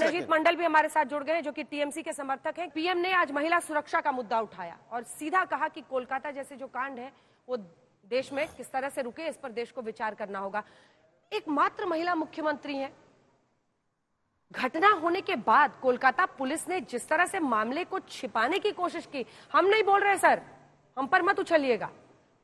मनोजीत मंडल भी हमारे साथ जुड़ गए जो कि टीएमसी के समर्थक हैं। पीएम ने आज महिला सुरक्षा का मुद्दा उठाया और सीधा कहा कि कोलकाता जैसे जो कांड है वो देश में किस तरह से रुके, इस पर देश को विचार करना होगा। एकमात्र महिला मुख्यमंत्री हैं। घटना होने के बाद कोलकाता पुलिस ने जिस तरह से मामले को छिपाने की कोशिश की, हम नहीं बोल रहे सर, हम पर मत उछलिएगा,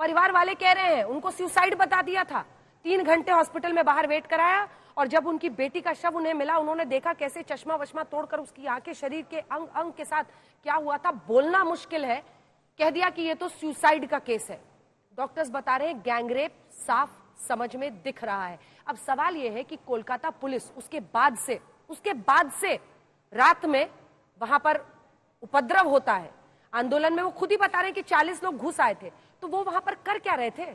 परिवार वाले कह रहे हैं उनको सुसाइड बता दिया था। 3 घंटे हॉस्पिटल में बाहर वेट कराया और जब उनकी बेटी का शव उन्हें मिला, उन्होंने देखा कैसे चश्मा वश्मा तोड़कर उसकी आंखें, शरीर के अंग अंग के साथ क्या हुआ था बोलना मुश्किल है, कह दिया कि ये तो सुसाइड का केस है। डॉक्टर्स बता रहे हैं गैंगरेप साफ समझ में दिख रहा है। अब सवाल यह है कि कोलकाता पुलिस उसके बाद से रात में वहां पर उपद्रव होता है, आंदोलन में वो खुद ही बता रहे हैं कि 40 लोग घुस आए थे, तो वो वहां पर कर क्या रहे थे?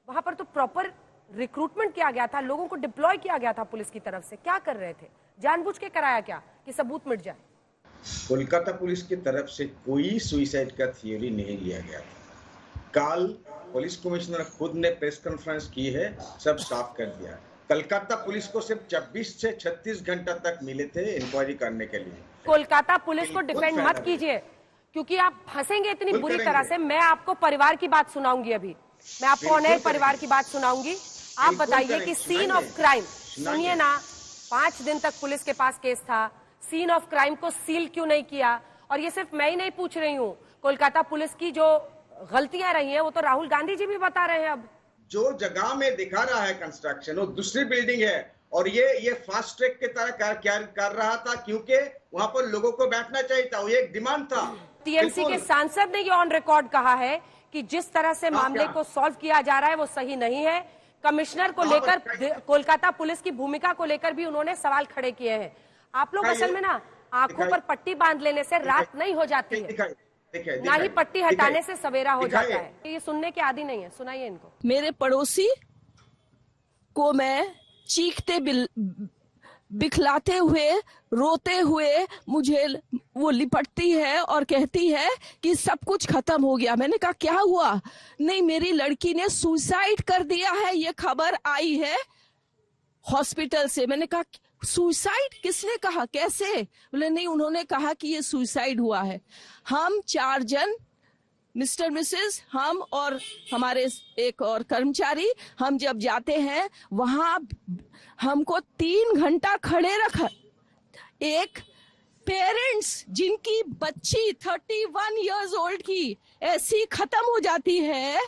वहां पर तो प्रॉपर रिक्रूटमेंट किया गया था, लोगों को डिप्लॉय किया गया था पुलिस की तरफ से। क्या कर रहे थे? जानबूझ के कराया क्या कि सबूत मिट जाए? कोलकाता पुलिस की तरफ से कोई सुसाइड का थियोरी नहीं लिया गया था। कल पुलिस कमिश्नर खुद ने प्रेस कॉन्फ्रेंस की है, सब साफ कर दिया। कोलकाता पुलिस को सिर्फ 26 से 36 घंटा तक मिले थे इंक्वायरी करने के लिए। कोलकाता पुलिस को डिफेंड मत कीजिए क्योंकि आप फंसेंगे इतनी बुरी तरह से। मैं आपको परिवार की बात सुनाऊंगी, अभी मैं आपको ऑनलाइन परिवार की बात सुनाऊंगी। आप बताइए कि सीन ऑफ क्राइम, सुनिए ना, 5 दिन तक पुलिस के पास केस था, सीन ऑफ क्राइम को सील क्यों नहीं किया? और ये सिर्फ मैं ही नहीं पूछ रही हूँ, कोलकाता पुलिस की जो गलतियां रही हैं वो तो राहुल गांधी जी भी बता रहे हैं। अब जो जगह में दिखा रहा है कंस्ट्रक्शन वो दूसरी बिल्डिंग है और ये फास्ट ट्रैक की तरह कर रहा था क्योंकि वहां पर लोगों को बैठना चाहिए था, वो एक डिमांड था। टीएमसी के सांसद ने ये ऑन रिकॉर्ड कहा है कि जिस तरह से मामले को सॉल्व किया जा रहा है वो सही नहीं है। कमिश्नर को लेकर, कोलकाता पुलिस की भूमिका को लेकर भी उन्होंने सवाल खड़े किए हैं। आप लोग असल में ना आंखों पर पट्टी बांध लेने से रात नहीं हो जाती है, ना ही पट्टी हटाने से सवेरा हो जाता है। ये सुनने के आदी नहीं है, सुनाइए इनको। मेरे पड़ोसी को मैं चीखते बिखलाते हुए, रोते हुए मुझे वो लिपटती है और कहती है कि सब कुछ खत्म हो गया। मैंने कहा क्या हुआ? नहीं, मेरी लड़की ने सुसाइड कर दिया है, ये खबर आई है हॉस्पिटल से। मैंने कहा सुसाइड किसने कहा, कैसे? बोले नहीं, उन्होंने कहा कि ये सुसाइड हुआ है। हम 4 जन, मिस्टर मिसेस, हम और हमारे एक और कर्मचारी, हम जब जाते हैं वहां हमको 3 घंटा खड़े रखा। एक पेरेंट्स जिनकी बच्ची 31 इयर्स ओल्ड की ऐसी खत्म हो जाती है,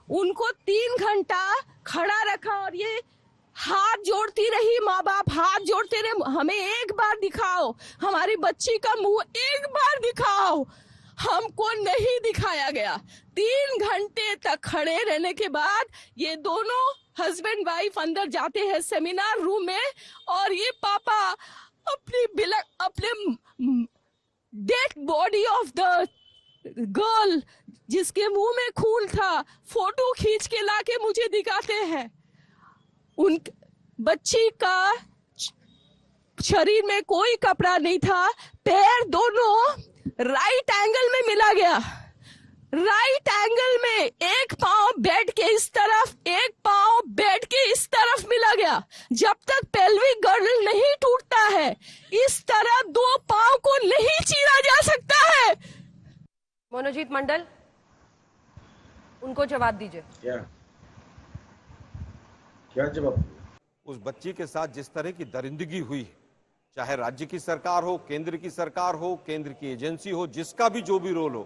उनको 3 घंटा खड़ा रखा और ये हाथ जोड़ती रही, माँ बाप हाथ जोड़ते रहे, हमें एक बार दिखाओ, हमारी बच्ची का मुंह एक बार दिखाओ। हमको नहीं दिखाया गया। 3 घंटे तक खड़े रहने के बाद ये दोनों हस्बैंड वाइफ अंदर जाते हैं सेमिनार रूम में और ये पापा अपने dead body of the girl जिसके मुंह में खून था फोटो खींच के लाके मुझे दिखाते हैं। उन बच्ची का शरीर में कोई कपड़ा नहीं था, पैर दोनों राइट एंगल में मिला गया, राइट एंगल में, एक पांव बेड के इस तरफ, एक पांव बेड के इस तरफ मिला गया। जब तक पेल्विक गर्डल नहीं टूटता है इस तरह 2 पांव को नहीं चीरा जा सकता है। मनोजीत मंडल, उनको जवाब दीजिए। क्या जवाब? उस बच्ची के साथ जिस तरह की दरिंदगी हुई है, चाहे राज्य की सरकार हो, केंद्र की सरकार हो, केंद्र की एजेंसी हो, जिसका भी जो भी रोल हो,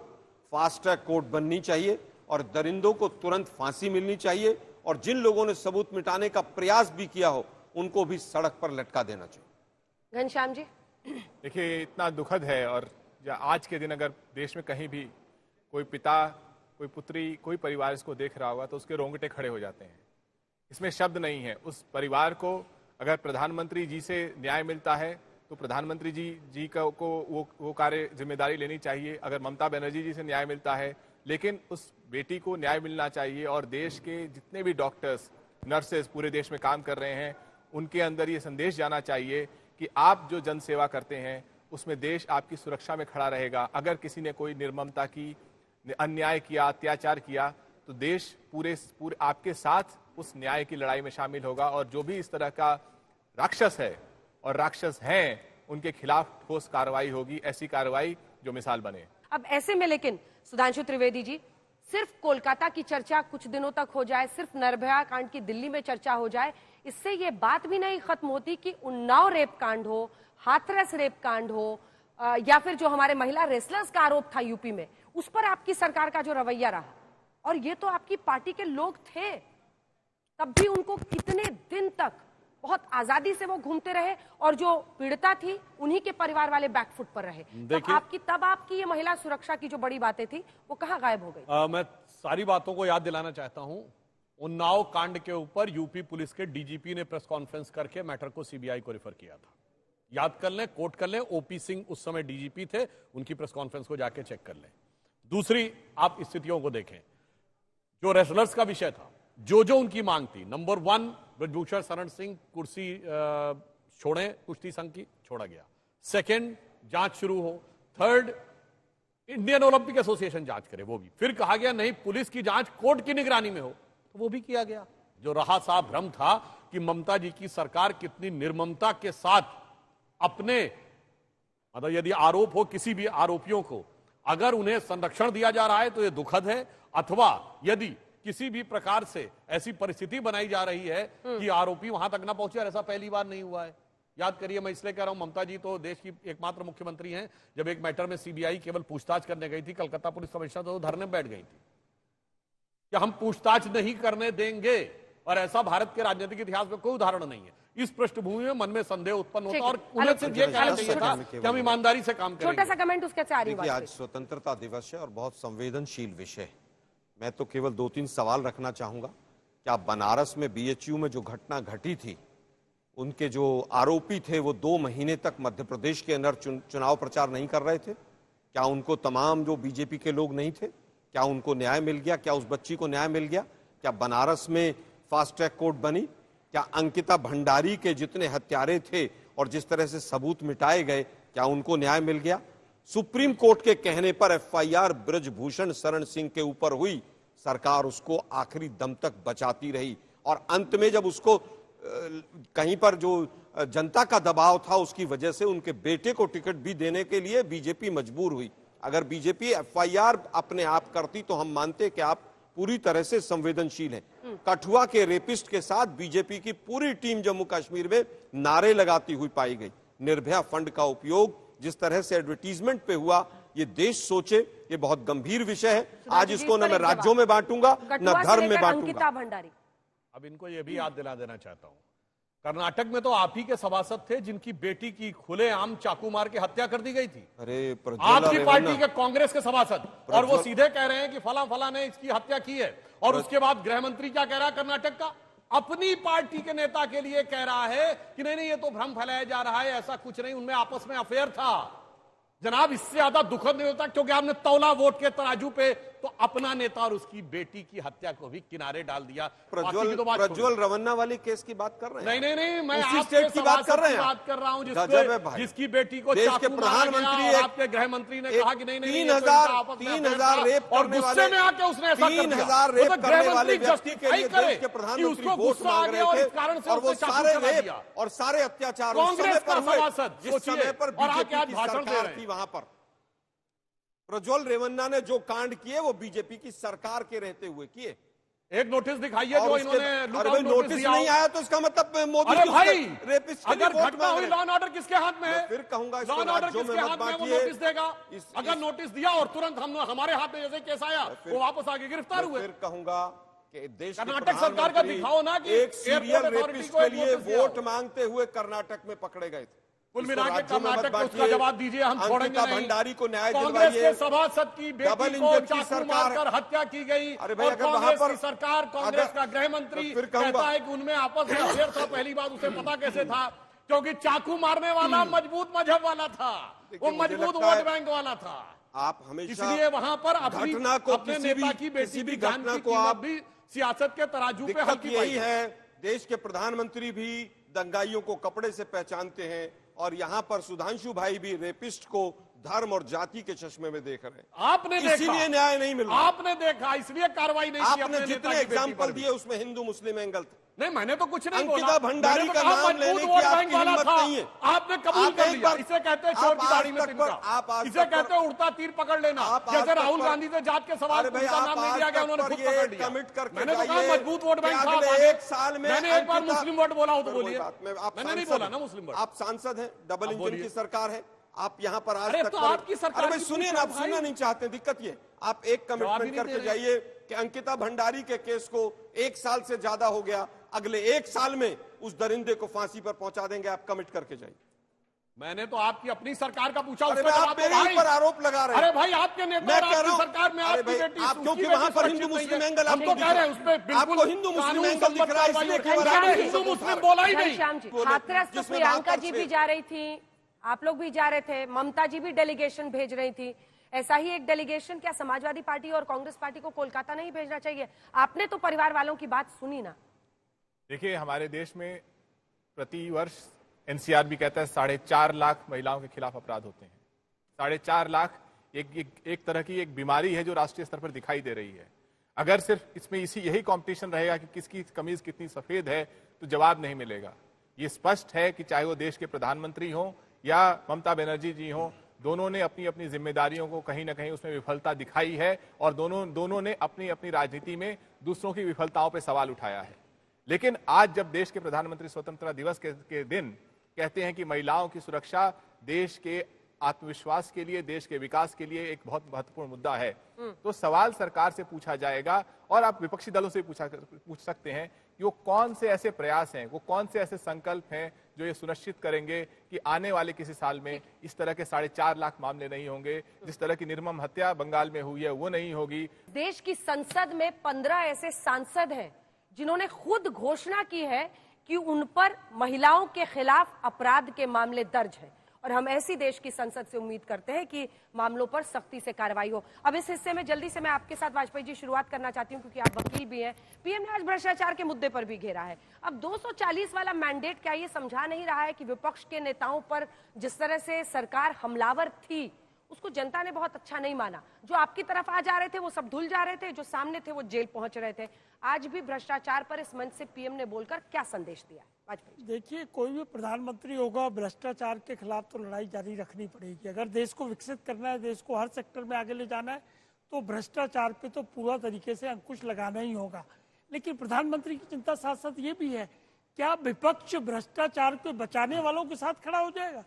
फास्ट ट्रैक कोर्ट बननी चाहिए और दरिंदों को तुरंत फांसी मिलनी चाहिए और जिन लोगों ने सबूत मिटाने का प्रयास भी किया हो उनको भी सड़क पर लटका देना चाहिए। घनश्याम जी, देखिए इतना दुखद है और आज के दिन अगर देश में कहीं भी कोई पिता, कोई पुत्री, कोई परिवार इसको देख रहा होगा तो उसके रोंगटे खड़े हो जाते हैं। इसमें शब्द नहीं है। उस परिवार को अगर प्रधानमंत्री जी से न्याय मिलता है तो प्रधानमंत्री जी को वो कार्य जिम्मेदारी लेनी चाहिए। अगर ममता बनर्जी जी से न्याय मिलता है, लेकिन उस बेटी को न्याय मिलना चाहिए और देश के जितने भी डॉक्टर्स, नर्सेज पूरे देश में काम कर रहे हैं उनके अंदर ये संदेश जाना चाहिए कि आप जो जन सेवा करते हैं उसमें देश आपकी सुरक्षा में खड़ा रहेगा। अगर किसी ने कोई निर्ममता की, अन्याय किया, अत्याचार किया तो देश पूरे आपके साथ उस न्याय की लड़ाई में शामिल होगा और जो भी इस तरह का राक्षस है और राक्षस हैं उनके खिलाफ ठोस कार्रवाई होगी, ऐसी कार्रवाई जो मिसाल बने। अब ऐसे में लेकिन सुधांशु त्रिवेदी जी, सिर्फ कोलकाता की चर्चा कुछ दिनों तक हो जाए, सिर्फ निर्भया कांड की दिल्ली में चर्चा हो जाए, इससे ये बात भी नहीं खत्म होती कि उन्नाव रेप कांड हो, हाथरस रेप कांड हो, या फिर जो हमारे महिला रेसलर्स का आरोप था यूपी में, उस पर आपकी सरकार का जो रवैया रहा, और ये तो आपकी पार्टी के लोग थे, तब भी उनको कितने दिन तक बहुत आजादी से वो घूमते रहे, और जो पीड़िता थी उन्हीं के परिवार वाले बैकफुट पर रहे। तब आपकी ये महिला सुरक्षा की जो बड़ी बातें थी वो कहाँ गायब हो गई? मैं सारी बातों को याद दिलाना चाहता हूं। उन्नाव कांड के ऊपर यूपी पुलिस के डीजीपी ने प्रेस कॉन्फ्रेंस करके मैटर को सीबीआई को रेफर किया था। याद कर लें, कोट कर लें, ओपी सिंह उस समय डीजीपी थे, उनकी प्रेस कॉन्फ्रेंस को जाके चेक कर लें। दूसरी, आप स्थितियों को देखें, जो रेसलर्स का विषय था, जो उनकी मांग थी, नंबर 1 ब्रजभूषण शरण सिंह कुर्सी छोड़े, कुश्ती संघ की, छोड़ा गया। सेकंड, जांच शुरू हो। थर्ड, इंडियन ओलंपिक एसोसिएशन जांच करे, वो भी। फिर कहा गया नहीं, पुलिस की जांच कोर्ट की निगरानी में हो, तो वो भी किया गया। जो रहा साहब भ्रम था कि ममता जी की सरकार कितनी निर्ममता के साथ अपने, मतलब यदि आरोप हो किसी भी आरोपियों को, अगर उन्हें संरक्षण दिया जा रहा है तो यह दुखद है, अथवा यदि किसी भी प्रकार से ऐसी परिस्थिति बनाई जा रही है कि आरोपी वहां तक ना पहुंचे, और ऐसा पहली बार नहीं हुआ है। याद करिए, मैं इसलिए कह रहा हूं, ममता जी तो देश की एकमात्र मुख्यमंत्री हैं, जब एक मैटर में सीबीआई केवल पूछताछ करने गई थी, कलकत्ता पुलिस कमिश्नर तो धरने बैठ गई थी कि हम पूछताछ नहीं करने देंगे, और ऐसा भारत के राजनीतिक इतिहास में कोई उदाहरण नहीं है। इस पृष्ठभूमि में मन में संदेह उत्पन्न होता, और उन्हें सिर्फ ये कहना चाहिए था कि हम ईमानदारी से काम करेंगे। छोटा सा कमेंट उसके साथ। देखिए, आज स्वतंत्रता दिवस है और बहुत संवेदनशील विषय है। मैं तो केवल 2-3 सवाल रखना चाहूंगा। क्या बनारस में बीएचयू में जो घटना घटी थी, उनके जो आरोपी थे वो 2 महीने तक मध्य प्रदेश के अंदर चुनाव प्रचार नहीं कर रहे थे? क्या उनको तमाम जो बीजेपी के लोग नहीं थे, क्या उनको न्याय मिल गया? क्या उस बच्ची को न्याय मिल गया? क्या बनारस में फास्ट ट्रैक कोर्ट बनी? क्या अंकिता भंडारी के जितने हत्यारे थे और जिस तरह से सबूत मिटाए गए, क्या उनको न्याय मिल गया? सुप्रीम कोर्ट के कहने पर एफआईआर ब्रजभूषण शरण सिंह के ऊपर हुई, सरकार उसको आखिरी दम तक बचाती रही, और अंत में जब उसको कहीं पर जो जनता का दबाव था उसकी वजह से उनके बेटे को टिकट भी देने के लिए बीजेपी मजबूर हुई। अगर बीजेपी एफआईआर अपने आप करती तो हम मानते कि आप पूरी तरह से संवेदनशील हैं। कठुआ के रेपिस्ट के साथ बीजेपी की पूरी टीम जम्मू कश्मीर में नारे लगाती हुई पाई गई। निर्भया फंड का उपयोग जिस तरह से एडवर्टीजमेंट पे हुआ, ये देश सोचे, ये बहुत गंभीर विषय है। आज इसको न मैं राज्यों में बांटूंगा न धर्म में बांटूंगा। अब इनको ये भी याद दिला देना चाहता हूं, कर्नाटक में तो आप ही के सभासद थे जिनकी बेटी की खुलेआम चाकू मार के हत्या कर दी गई थी। अरे आपकी पार्टी के कांग्रेस के सभासद, और वो सीधे कह रहे हैं कि फला ने इसकी हत्या की है। और उसके बाद गृह मंत्री क्या कह रहा है कर्नाटक का? अपनी पार्टी के नेता के लिए कह रहा है कि नहीं ये तो भ्रम फैलाया जा रहा है, ऐसा कुछ नहीं, उनमें आपस में अफेयर था। जनाब, इससे ज्यादा दुखद नहीं होता, क्योंकि आपने तौला वोट के तराजू पे तो अपना नेता और उसकी बेटी की हत्या को भी किनारे डाल दिया। प्रज्वल रवन्ना वाली केस की बात कर रहे हैं? नहीं, मैं आपके स्टेट की बात कर रहे हैं, बात कर रहा हूं जिसकी बेटी को देश के प्रधानमंत्री, आपके गृह मंत्री ने कहा कि नहीं 3,000 रेप और गुस्से में आके उसने ऐसा 3,000 रेप करने वाले व्यक्ति के लिए देश के प्रधानमंत्री वोट मांग रहे थे, और वो सारे रेप और सारे अत्याचार कांग्रेस का सभासद जिस समय पर बीजेपी की सरकार थी वहां पर। प्रज्वल रेवन्ना ने जो कांड किए वो बीजेपी की सरकार के रहते हुए किए। एक नोटिस दिखाइए जो इन्होंने नोटिस नहीं आया तो इसका मतलब मोदी भाई रेपिस्ट अगर घटना हुई, लॉ एंड ऑर्डर किसके हाथ में है? फिर कहूंगा लॉ एंड ऑर्डर किसके हाथ में? वो नोटिस देगा। अगर नोटिस दिया और तुरंत हमारे हाथ में जैसे केस आया वो वापस आगे गिरफ्तार हुए। फिर कहूंगा कि देश कर्नाटक सरकार का दिखाओ ना कि एक सीरियल रेपिस्ट के लिए वोट मांगते हुए कर्नाटक में पकड़े गए थे। कुल मिला के कर्नाटक को उसका जवाब दीजिए, हम छोड़ेंगे नहीं। भंडारी को न्याय कांग्रेस के सभासद की बेटी को चाकू मारकर हत्या की गई। अरे भाई, और कांग्रेस की सरकार, कांग्रेस का गृह मंत्री कहता है कि उनमें आपस में अफेयर था। पहली बात उसे पता कैसे था? क्योंकि चाकू मारने वाला मजबूत मजहब वाला था, वो मजबूत वोट बैंक वाला था। आप हमेशा इसलिए वहां पर घटना को, अपने नेता की बेटी की घटना को आप भी सियासत के तराजू पे हल्की यही है। देश के प्रधानमंत्री भी दंगाइयों को कपड़े से पहचानते हैं, और यहाँ पर सुधांशु भाई भी रेपिस्ट को धर्म और जाति के चश्मे में देख रहे हैं। आपने देखा, इसीलिए न्याय नहीं मिल रहा। आपने देखा, इसलिए कार्रवाई नहीं की। आपने जितने एग्जाम्पल दिए उसमें हिंदू मुस्लिम एंगल था। नहीं, मैंने तो कुछ नहीं अंकिता बोला। भंडारी मैंने तो का कहा नाम मजबूत लेने की वोट आपकी बैंक वाला हिम्मत था। नहीं है। आपने कबूल आप कर एक लिया। बार- इसे कहते हैं चोर की आप दाढ़ी आज में तक पर- तिनका। आप आज इसे तक कहते पर- हैं उड़ता तीर पकड़ लेना। आप आज जैसे तक राहुल पर- गांधी से जात के सवाल अरे भाई, उनका आप नाम नहीं आज लिया गया, तक उन्होंने पर खुद ये पकड़ लिया। कमिट करके मैंने तो कहा जाइए मजबूत वोट बैंक कि था। अगले एक साल में मैंने एक बार अंकिता- मुस्लिम वोट बोला हो तो कोई बोलिए। बात नहीं, आप मैंने नहीं सांसद बोला हैं। ना मुस्लिम वोट। आप सांसद हैं, डबल आप इंजन बोलिए। की सरकार है, आप यहाँ पर आज अरे तक तो पर- आपकी सरकार अरे भाई की सुनिए ना, आप पूछो भाई। सुनना नहीं चाहते, दिक्कत ये आप एक जवाब ही कमिटमेंट नहीं करके दे रहे। जाइए कि अंकिता भंडारी के केस को 1 साल से ज्यादा हो गया, अगले 1 साल में उस दरिंदे को फांसी पर पहुंचा देंगे, आप कमिट करके जाइए। मैंने तो आपकी अपनी सरकार का पूछा, अरे उसका भाई, जवाब आप दो मेरे भाई। ऊपर आरोप लगा रहे हैं। अरे भाई, आपके नेता मैं और कह रहा आपकी हूं, सरकार में अरे आपकी भाई, बेटी आप उसकी क्योंकि बेटी वहां पर सुरक्षित हिंदू नहीं मुस्लिम है। एंगल हम आपको तो दिख कह रहे रहा हैं है। उसपे बिल्कुल आपको हिंदू मुस्लिम कानून एंगल दिख रहा है, सम्मत इसलिए कार्रवाई केवल होगी। आप हिंदू शब्द मुस्लिम उठा बोला ही नहीं। घनश्याम जी, बोले, हाथरस तो जिसमें प्रियंका बहत्तर जी से- भी जा रही थी, आप लोग भी जा रहे थे, ममता जी भी डेलीगेशन भेज रही थी। ऐसा ही एक डेलीगेशन क्या समाजवादी पार्टी और कांग्रेस पार्टी को कोलकाता नहीं भेजना चाहिए? आपने तो परिवार वालों की बात सुनी ना। देखिए, हमारे देश में प्रति वर्ष एनसीआर भी कहता है 4.5 लाख महिलाओं के खिलाफ अपराध होते हैं। 4.5 लाख एक तरह की एक बीमारी है जो राष्ट्रीय स्तर पर दिखाई दे रही है। अगर सिर्फ इसमें यही कंपटीशन रहेगा कि किसकी कमीज कितनी सफेद है, तो जवाब नहीं मिलेगा। ये स्पष्ट है कि चाहे वो देश के प्रधानमंत्री हों या ममता बनर्जी जी हों, दोनों ने अपनी अपनी जिम्मेदारियों को कहीं ना कहीं उसमें विफलता दिखाई है और दोनों ने अपनी अपनी राजनीति में दूसरों की विफलताओं पर सवाल उठाया है। लेकिन आज जब देश के प्रधानमंत्री स्वतंत्रता दिवस के दिन कहते हैं कि महिलाओं की सुरक्षा देश के आत्मविश्वास के लिए, देश के विकास के लिए एक बहुत महत्वपूर्ण मुद्दा है, तो सवाल सरकार से पूछा जाएगा और आप विपक्षी दलों से पूछ सकते हैं कि वो कौन से ऐसे प्रयास हैं, वो कौन से ऐसे संकल्प हैं जो ये सुनिश्चित करेंगे कि आने वाले किसी साल में इस तरह के 4.5 लाख मामले नहीं होंगे, जिस तरह की निर्मम हत्या बंगाल में हुई है वो नहीं होगी। देश की संसद में 15 ऐसे सांसद हैं जिन्होंने खुद घोषणा की है कि उन पर महिलाओं के खिलाफ अपराध के मामले दर्ज हैं और हम ऐसी देश की संसद से उम्मीद करते हैं कि मामलों पर सख्ती से कार्रवाई हो। अब इस हिस्से में जल्दी से मैं आपके साथ वाजपेयी जी शुरुआत करना चाहती हूं क्योंकि आप वकील भी हैं। पीएम ने आज भ्रष्टाचार के मुद्दे पर भी घेरा है। अब 240 वाला मैंडेट क्या ये समझा नहीं रहा है कि विपक्ष के नेताओं पर जिस तरह से सरकार हमलावर थी उसको जनता ने बहुत अच्छा नहीं माना? जो आपकी तरफ आ जा रहे थे वो सब धुल जा रहे थे, जो सामने थे वो जेल पहुंच रहे थे। आज भी भ्रष्टाचार पर इस मंच से पीएम ने बोलकर क्या संदेश दिया? वाजपेयी। देखिए, कोई भी प्रधानमंत्री होगा, भ्रष्टाचार के खिलाफ तो लड़ाई जारी रखनी पड़ेगी। अगर देश को विकसित करना है, देश को हर सेक्टर में आगे ले जाना है, तो भ्रष्टाचार पे तो पूरा तरीके से अंकुश लगाना ही होगा। लेकिन प्रधानमंत्री की चिंता साथ साथ ये भी है, क्या विपक्ष भ्रष्टाचार को बचाने वालों के साथ खड़ा हो जाएगा?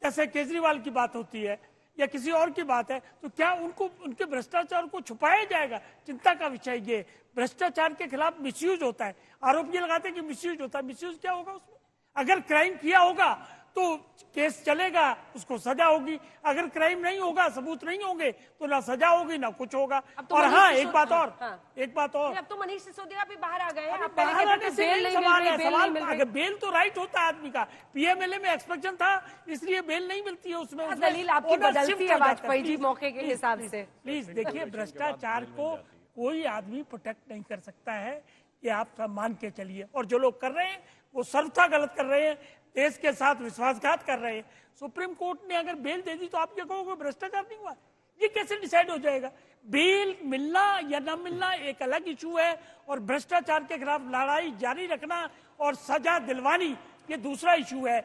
जैसे केजरीवाल की बात होती है या किसी और की बात है, तो क्या उनको उनके भ्रष्टाचार को छुपाया जाएगा? चिंता का विषय ये। भ्रष्टाचार के खिलाफ मिसयूज होता है, आरोप ये लगाते हैं कि मिसयूज होता है। मिसयूज क्या होगा उसमें? अगर क्राइम किया होगा तो केस चलेगा, उसको सजा होगी। अगर क्राइम नहीं होगा, सबूत नहीं होंगे, तो ना सजा होगी ना कुछ होगा। तो और मनीष हाँ, सिसोदिया- एक बात और, हाँ। एक बात और, अब तो मनीष सिसोदिया भी बाहर आ गए हैं। अरे आप पहले बाहर कहते आने थे से बेल नहीं नहीं मिल सवाल रही, है। बेल सवाल नहीं मिल रही। अगर बेल तो राइट होता है आदमी का, पीएमएलए में एक्सपेक्शन था, इसलिए बेल नहीं मिलती है उसमें। उसमें दलील आपकी order बदलती shift है हो जाता वाजपेयी जी Please, मौके के please, हिसाब please, से। प्लीज देखिए, भ्रष्टाचार को कोई आदमी प्रोटेक्ट नहीं कर सकता है, ये आप सब मान के चलिए। और जो लोग कर रहे हैं वो सर्वथा गलत कर रहे हैं, देश के साथ विश्वासघात कर रहे हैं। सुप्रीम कोर्ट ने अगर बेल दे दी तो आप ये कहोगे भ्रष्टाचार नहीं हुआ? ये कैसे डिसाइड हो जाएगा? बेल मिलना या न मिलना एक अलग इशू है, और भ्रष्टाचार के खिलाफ लड़ाई जारी रखना और सजा दिलवानी ये दूसरा इशू है।